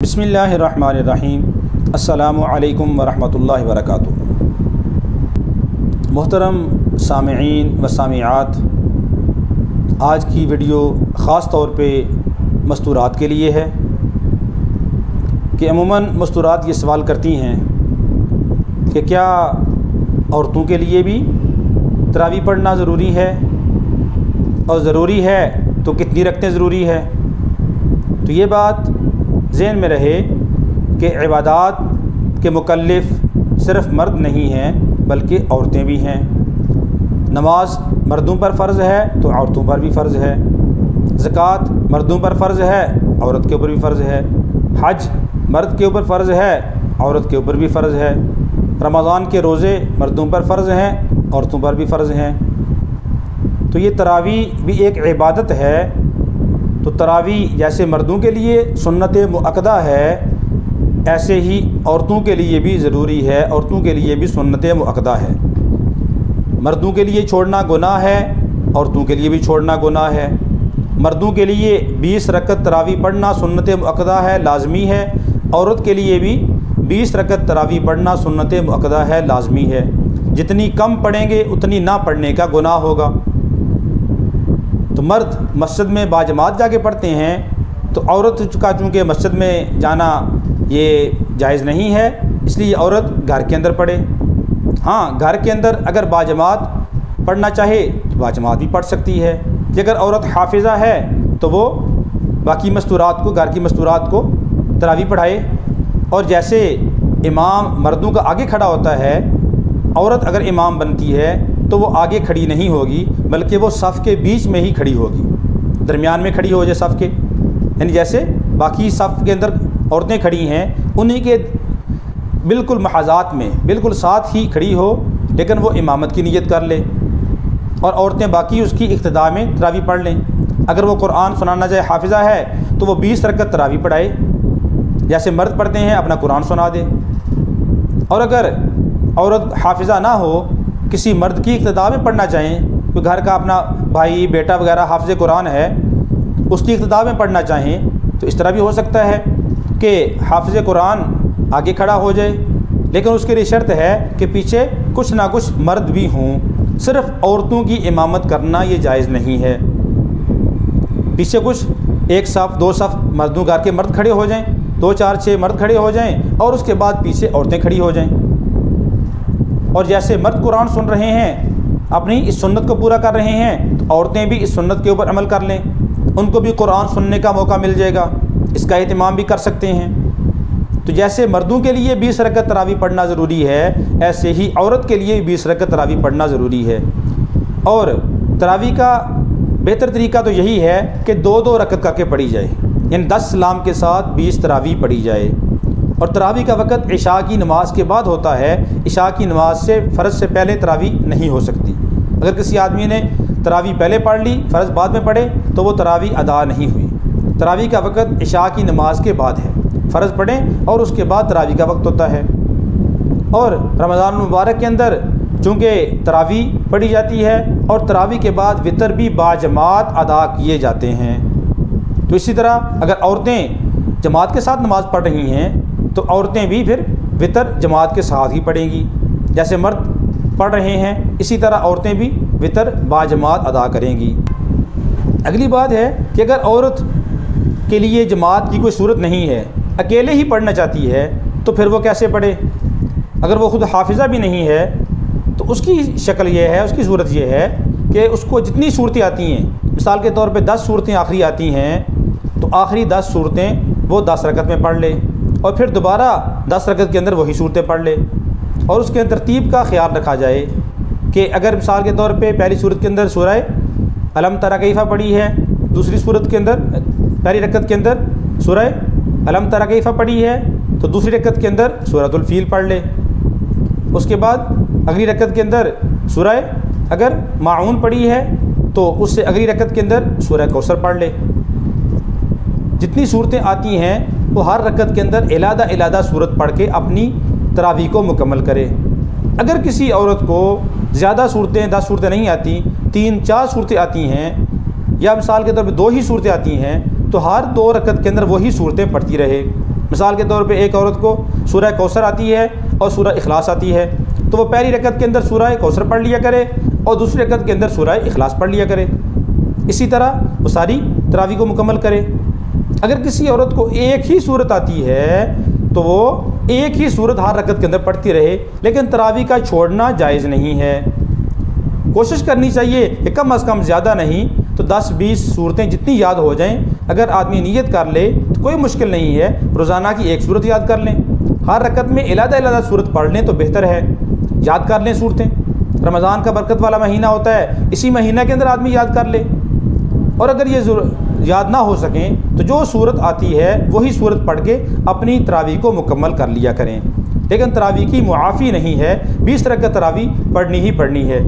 बिस्मिल्लाहिर्रहमानिर्रहीम। अस्सलामु अलैकुम वरहमतुल्लाहि वबरकातुहू। मोहतरम सामिईन व सामिआत, आज की वीडियो ख़ास तौर पे मस्तूरात के लिए है कि अमूमन मस्तूरात ये सवाल करती हैं कि क्या औरतों के लिए भी तरावी पढ़ना ज़रूरी है, और ज़रूरी है तो कितनी रकतें ज़रूरी है। तो ये बात ज़हन में रहे कि इबादात के मुकल्लिफ़ सिर्फ़ मर्द नहीं हैं बल्कि औरतें भी हैं। नमाज मर्दों पर फ़र्ज़ है तो औरतों पर भी फ़र्ज़ है। ज़कात मर्दों पर फ़र्ज़ है, औरत के ऊपर भी फ़र्ज़ है। हज मर्द के ऊपर फ़र्ज़ है, औरत के ऊपर भी फ़र्ज़ है। रमज़ान के रोज़े मर्दों पर फ़र्ज़ हैं, औरतों पर भी फ़र्ज़ हैं। तो ये तरावी भी एक इबादत है। तो तरावी जैसे मर्दों के लिए सुन्नत मुअक्कदा है, ऐसे ही औरतों के लिए भी ज़रूरी है, औरतों के लिए भी सुन्नत मुअक्कदा है। मर्दों के लिए छोड़ना गुनाह है, औरतों के लिए भी छोड़ना गुनाह है। मर्दों के लिए 20 रकत तरावी पढ़ना सुन्नत मुअक्कदा है, लाजमी है। औरत के लिए भी 20 रकत तरावी पढ़ना सुन्नत मुअक्कदा है, लाजमी है। जितनी कम पढ़ेंगे उतनी ना पढ़ने का गुनाह होगा। तो मर्द मस्जिद में बाजमात जाके पढ़ते हैं, तो औरत का चूँकि मस्जिद में जाना ये जायज़ नहीं है, इसलिए औरत घर के अंदर पढ़े। हाँ, घर के अंदर अगर बाजमात पढ़ना चाहे तो बाजमात भी पढ़ सकती है। कि अगर औरत हाफिज़ा है तो वो बाकी मस्तूरात को, घर की मस्तूरात को तरावी पढ़ाए। और जैसे इमाम मर्दों का आगे खड़ा होता है, औरत अगर इमाम बनती है तो वो आगे खड़ी नहीं होगी, बल्कि वो सफ़ के बीच में ही खड़ी होगी, दरमियान में खड़ी हो जाए सफ़ के। यानी जैसे बाकी सफ़ के अंदर औरतें खड़ी हैं, उन्हीं के बिल्कुल महाजात में बिल्कुल साथ ही खड़ी हो, लेकिन वो इमामत की नीयत कर ले और औरतें बाकी उसकी इक्तिदा में तरावी पढ़ लें। अगर वो कुरान सुनाना चाहे, हाफिज़ा है, तो वो 20 रकत तरावी पढ़ाए, जैसे मर्द पढ़ते हैं, अपना कुरान सुना दे। और अगर औरत हाफिज़ा ना हो, किसी मर्द की इक्तिदा में पढ़ना चाहें, कोई घर का अपना भाई बेटा वगैरह हाफिज़ कुरान है, उसकी इक्तिदा में पढ़ना चाहें, तो इस तरह भी हो सकता है कि हाफिज़ कुरान आगे खड़ा हो जाए, लेकिन उसके लिए शर्त है कि पीछे कुछ ना कुछ मर्द भी हों। सिर्फ़ औरतों की इमामत करना ये जायज़ नहीं है। पीछे कुछ एक सफ़ दो सफ़ मर्दों घर के मर्द खड़े हो जाएं, 2 4 6 मर्द खड़े हो जाएं, और उसके बाद पीछे औरतें खड़ी हो जाएं। और जैसे मर्द कुरान सुन रहे हैं, अपनी इस सुन्नत को पूरा कर रहे हैं, तो औरतें भी इस सुन्नत के ऊपर अमल कर लें, उनको भी कुरान सुनने का मौका मिल जाएगा, इसका एहतमाम भी कर सकते हैं। तो जैसे मर्दों के लिए 20 रकत तरावी पढ़ना ज़रूरी है, ऐसे ही औरत के लिए 20 रकत तरावी पढ़ना ज़रूरी है। और तरावी का बेहतर तरीका तो यही है कि 2-2 रकत करके पढ़ी जाए, यानी 10 सलाम के साथ 20 तरावी पढ़ी जाए। और तरावी का वक़्त इशा की नमाज़ के बाद होता है। इशा की नमाज़ से फ़र्ज़ से पहले तरावी नहीं हो सकती। अगर किसी आदमी ने तरावी पहले पढ़ ली, फ़र्ज़ बाद में पढ़े, तो वो तरावी अदा नहीं हुई। तरावी का वक़्त इशा की नमाज़ के बाद है, फ़र्ज़ पढ़ें और उसके बाद तरावी का वक्त होता है। और रमज़ान मुबारक के अंदर चूँकि तरावी पढ़ी जाती है, और तरावी के बाद वितर भी बाजमात अदा किए जाते हैं। तो इसी तरह अगर औरतें जमात के साथ नमाज़ पढ़ रही हैं, तो औरतें भी फिर वितर जमात के साथ ही पढ़ेंगी। जैसे मर्द पढ़ रहे हैं, इसी तरह औरतें भी वितर बाजमात अदा करेंगी। अगली बात है कि अगर औरत के लिए जमात की कोई सूरत नहीं है, अकेले ही पढ़ना चाहती है, तो फिर वो कैसे पढ़े। अगर वो ख़ुद हाफिज़ा भी नहीं है, तो उसकी शक्ल ये है, उसकी सूरत ये है कि उसको जितनी सूरतें आती हैं, मिसाल के तौर पे 10 सूरतें आखिरी आती हैं, तो आखिरी 10 सूरतें वो 10 रकत में पढ़ ले, और फिर दोबारा 10 रकत के अंदर वही सूरतें पढ़ ले। और उसके तरतीब का ख्याल रखा जाए कि अगर मिसाल के तौर पे पहली सूरत के अंदर सूरह अलम तरा कैफ़ा पढ़ी है, दूसरी सूरत के अंदर पहली रकत के अंदर सूरह अलम तरा कैफ़ा पढ़ी है, तो दूसरी रकत के अंदर सूरतुल फील पढ़ ले। उसके बाद अगली रकत के अंदर सूरह अगर माऊन पढ़ी है, तो उससे अगली रकत के अंदर सूरह कौसर पढ़ ले। जितनी सूरतें आती हैं वो हर रकत के अंदर इलादा सूरत पढ़ के अपनी तरावी को मुकम्मल करे। अगर किसी औरत को ज़्यादा सूरतें 10 सूरतें नहीं आती, 3-4 सूरतें आती हैं, या मिसाल के तौर पे 2 ही सूरतें आती हैं, तो हर 2 रकत के अंदर वही सूरतें पढ़ती रहे। مثال کے طور پہ ایک عورت کو سورہ کوثر آتی ہے اور سورہ اخلاص آتی ہے، تو وہ پہلی رکعت کے اندر سورہ کوثر پڑھ لیا کرے اور دوسری رکعت کے اندر سورہ اخلاص پڑھ لیا کرے، اسی طرح وہ ساری تراویح کو مکمل کرے۔ اگر کسی عورت کو ایک ہی صورت آتی ہے تو وہ ایک ہی صورت ہر رکعت کے اندر پڑھتی رہے، لیکن تراویح کا چھوڑنا جائز نہیں ہے۔ کوشش کرنی چاہیے کہ کم از کم زیادہ نہیں تو 10-20 صورتیں جتنی یاد ہو جائیں، اگر آدمی نیت کر لے تو کوئی مشکل نہیں ہے، روزانہ کی ایک صورت یاد کر لیں، ہر رکعت میں علیحدہ علیحدہ صورت پڑھ لیں تو بہتر ہے، یاد کر لیں صورتیں۔ رمضان کا برکت والا مہینہ ہوتا ہے، اسی مہینہ کے اندر آدمی یاد کر لے، اور اگر یہ یاد نہ ہو سکیں تو جو صورت آتی ہے وہی صورت پڑھ کے اپنی تراویح کو مکمل کر لیا کریں، لیکن تراویح کی معافی نہیں ہے، 20 رکعت تراویح پڑھنی ہی پڑھنی ہے۔